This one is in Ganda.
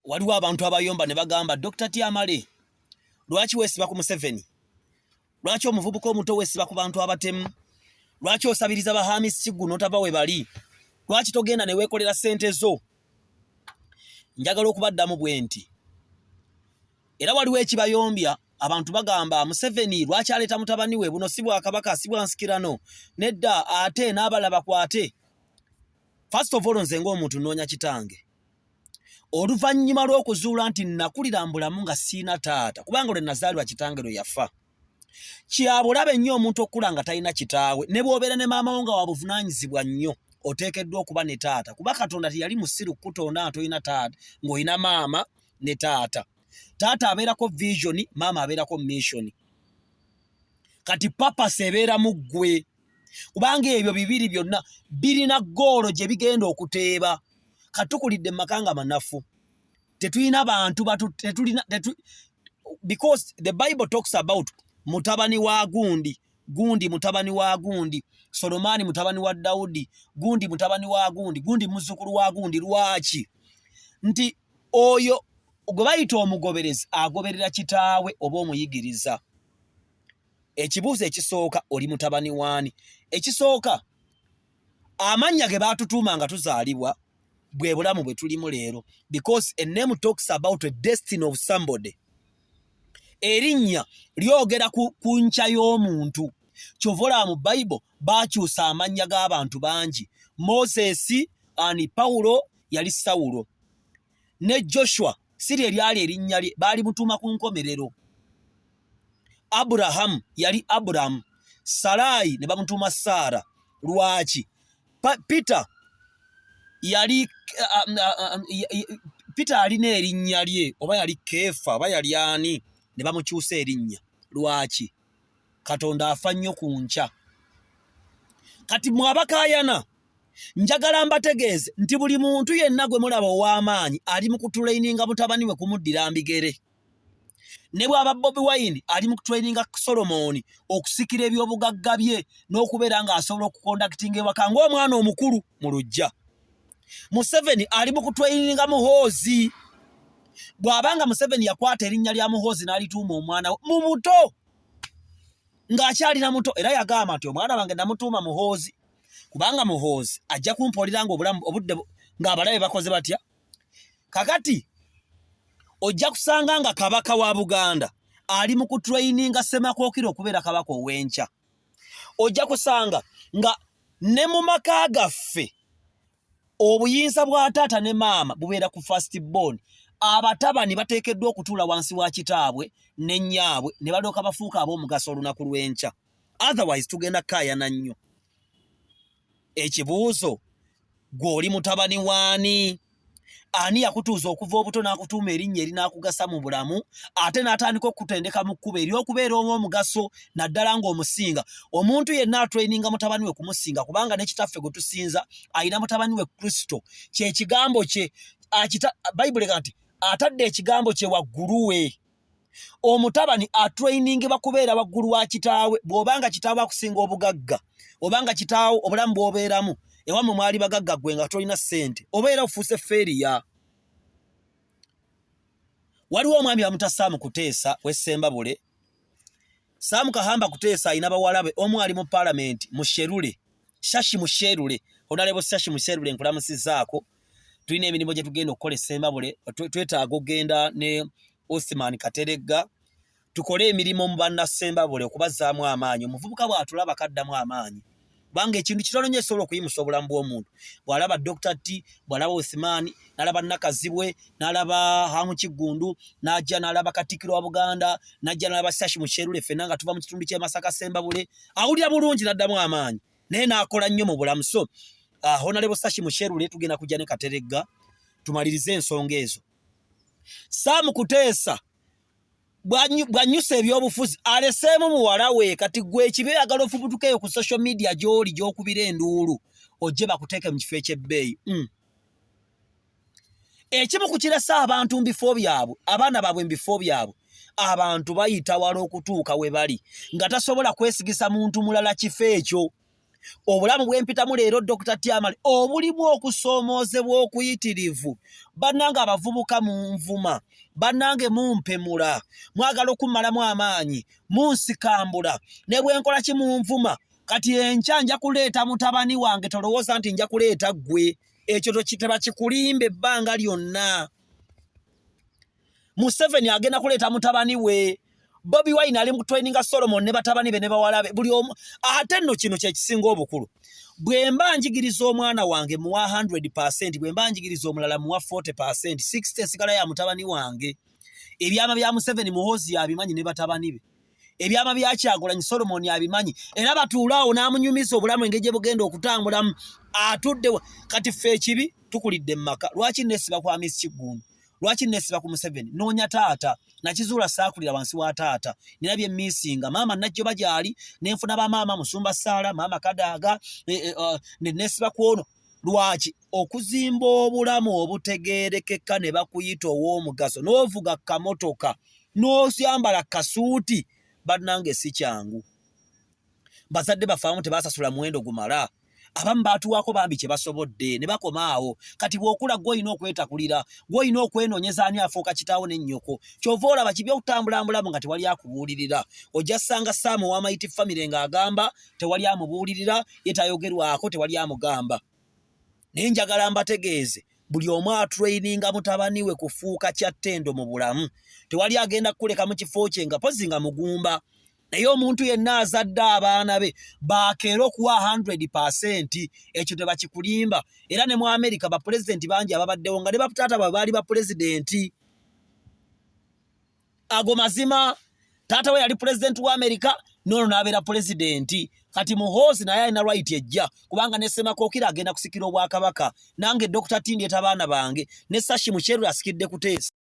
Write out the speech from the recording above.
waliwo abantu abayomba ne bagamba Dr. Amale lwaki weesiba ku Museveni, lwaki omuvubuka omuto weesiba ku bantu abatemu, lwaki osabiriza bahamisi Kiggu n'otava we bali, lwaki togenda ne weekolera ssente zo. Njagala okubaddamu bwe nti era waliwo ekibayombya. Abantu bagamba Museveni lwaki aleeta mutabani we, buno si Bwakabaka si bwansikirano, nedda ate n'abalaba kwate. First of all, nze ng'omuntu nnoonya kitange. Oluvannyuma lw'okuzuula nti nakulira mbulamu nga siina taata, kubanga lwe nazaalibwa kitange lwe yafa. Kyabulabe nnyo omuntu okula nga talina kitaawe, ne bw'obeera ne maama wo nga wabuvunaanyizibwa nnyo, oteekeddwa okuba ne taata, kuba Katonda teyali musiru kutonda nti olina taata ng'olina maama ne taata. Taata abeerako vision, maama abeerako mission. Kati purpose ebeera mu ggwe, kubanga ebyo bibiri byonna birina goolo gye bigenda okuteeba. Katukulidde mu maka nga manafu, tetulina bantu because the Bible talks about mutabani wa gundi, gundi mutabani wa gundi, Solomani mutabani wa Dawudi, gundi mutabani wa gundi, gundi muzzukulu wa gundi. Lwaki? Nti oyo gwe bayita omugoberezi agoberera kitaawe oba omuyigiriza. Ekibuuzo ekisooka, oli mutabani waani? Ekisooka, amannya ge baatutuuma nga tuzaalibwa bwe bulamu bwe tulimu leero, because a name talks about a destiny of somebody. Erinnya lyogera ku nkya y'omuntu. Kyovola mu Bible baakyusa amannya g'abantu bangi. Moses ani Pawulo yali Sawulo, ne Joshua si lye lyali erinnya lye, baali mutuuma ku nkomerero. Aburahamu yali Aburamu, Sarayi ne bamutuuma Saara. Lwaki? Peter yali Peter alina erinnya lye, oba yali Keefa oba yali ani, ne bamukyusa erinnya. Lwaki? Katonda afa nnyo ku nkya. Kati mwabakaayana, njagala mbategeeze nti buli muntu yenna gwe mulaba ow'amaanyi ali mu kutuleyininga mutabani we kumuddira mbigere. Ne bw'aba Bobi Wine ali mu kutuleyininga Solomoni okusikira ebyobugagga bye n'okubeera ng'asobola okukondakitinga ewaka ng'omwana omukulu mu luggya. Museveni ali mu kutuleyininga Muhoozi. Bw'abanga Museveni yakwata erinnya lya Muhoozi n'alituuma omwana we mu buto, ng'akyalina muto, era yagamba nti omwana wange namutuuma Muhoozi kubanga Muhoozi ajja kumpoolera ng'obulamu obudde ng'abalabe bakoze batya. Kakati ojja kusanga nga kabaka wa Buganda ali mu kutrayininga Ssemakookiro okubeera kabaka ow'enkya. Ojja kusanga nga ne mu maka gaffe obuyinza bwa taata ne maama bubeera ku first born. Abatabani bateekeddwa okutuula wansi wa kitaabwe ne nnyaabwe ne balyoka bafuuka ab'omugaso olunaku lw'enkya. Otherwise tugenda kaayana nnyo. Ekibuuzo, gw'oli mutabani waani? Ani yakutuuza okuva obuto n'akutuuma erinnya erinaakugasa mu bulamu, ate n'atandika okutendeka mu kkubo ery'okubeera omw'omugaso naddala ng'omusinga? Omuntu yenna atrayininga mutabani we kumusinga, kubanga ne kitaffe gwe tusinza alina mutabani we Kristo. Kye kigambo kye Bayibuli egamba nti atadde ekigambo kye waggulu we. Omutabani atrayiningibwa kubeera waggulu wa kitaawe. Bw'obanga kitaawe akusinga obugagga, obanga kitaawe obulamu bw'obeeramu ewammwe mwali bagagga gwe nga tolina ssente, obeera ofuuse feeriya. Waliwo omwami bamuta Saamu Kuteesa w'Essembabule. Saamu Kahamba Kuteesa alina bawalabe, omu ali mu Parliament Musherule, Shashi Musherule, Honorable Shashi Musherule nkulamusizaako. Tulina emirimu gye tugenda okukola Essembabule, twetaaga okugenda ne Othman Kateregga tukole emirimu mu bannassembabule okubazzaamu amaanyi. Omuvubuka bw'atulaba kaddamu amaanyi, kubanga ekintu kitono nnyo ekisobola okuyimusa obulamu bw'omuntu. Bw'alaba Dr. T, bw'alaba Othman, n'alaba Nakazibwe, n'alaba Hamu Kiggundu, n'ajja n'alaba Katikkiro wa Buganda, n'ajja n'alaba Shashi Musherule, ffenna nga tuva mu kitundu ky'e Masaka Ssembabule, awulira bulungi n'addamu amaanyi, naye n'akola nnyo mu bulamu. So Honorable Shashi Musherule tugenda kujja ne Kateregga tumalirize ensonga ezo. Saamu Kuteesa bw'anyusa ebyobufuzi aleseemu muwala we. Kati gwe ekibi oyagala ofubutukeyo ku social media gy'oli gy'okubira enduulu ojje bakuteeke mu kifo eky'ebbeeyi. Ekimu ku kirasa abantu mu bifo byabwe, abaana baabwe mu bifo byabwe, abantu bayita wala okutuuka we bali nga tasobola kwesigisa muntu mulala kifo ekyo. obulamu bwempitamu leero Dr. Amale obulimu okusoomoozebwa okuyitirivu. Bannange abavubuka munvuma, bannange mumpemula, mwagala okummalamu amaanyi, munsikambula, ne bwe nkola ki munvuma. Kati enkya nja kuleeta mutabani wange, tolowooza nti nja kuleeta ggwe. Ekyo teba kikulimba ebbanga lyonna. Museveni agenda kuleeta mutabani we. Bobi Wine ali mu training Solomon ne batabani be ne bawalabe. Buli omu ate nno kino kye kisinga obukulu. Bwe mba njigiriza omwana wange muwa 100%, bwe mba njigiriza omulala muwa 40%, 60 sigala ya mutabani wange. Ebyama bya Museveni Muhoozi abimanyi ne batabani be. Ebyama bya Kyagulanyi Solomon abimanyi. Era batuulaawo n'amunyumiza obulamu engeri gye bugenda okutambulamu. Atudde kati ffe ekibi tukulidde mu maka. Lwaki nneesiba kwa Miss Kiggundu? Lwaki nneesiba ku Museveni? Noonya taata. Nakizuula saakulira wansi wa taata. Nina bye mmisinga. Maama najjoba gyali, ne nfuna ba maama Musumba Ssaala, maama Kadaaga, ne nneesiba ku ono. Lwaki? Okuzimba obulamu obutegeerekeka ne bakuyita ow'omugaso. N'ovuga kamotoka, n'osyambala kasuuti. Bannange si kyangu. Bazadde bafaamu tebaasasula muwendo gumala. Abamu baatuwaako bambi kye basobodde ne bakomaawo. Kati bw'okula gw'olina okwetakulira, gw'olina okwenoonyeza ani afuuka kitaawo n'ennyoko. Kyova olaba kibi okutambulambulamu nga tewali akubuulirira. Ojja ssanga Saamu ow'Amayiti Family ng'agamba tewali amubuulirira, ye tayogerwako, tewali amugamba. Naye njagala mbategeeze, buli omu atraininga mutabani we kufuuka kyattendo mu bulamu. Tewali agenda kukuleka mu kifo kye nga pozi nga mugumba. Naye omuntu yenna azadde abaana be bakeera okuwa 100%, ekyo tebakikulimba. Era ne mu Amerika bapulezidenti bangi ababaddewo nga ne bataata baabwe baali bapulezidenti. Ago mazima. Taata we yali pulezidenti wa Amerika, n'ono n'abeera pulezidenti. Kati Muhoozi naye alina right ejja, kubanga ne Semakookiro agenda kusikira obwakabaka. Nange Dr. Tindi etabaana bange, ne Sashi Mucheru asikidde kuteesa.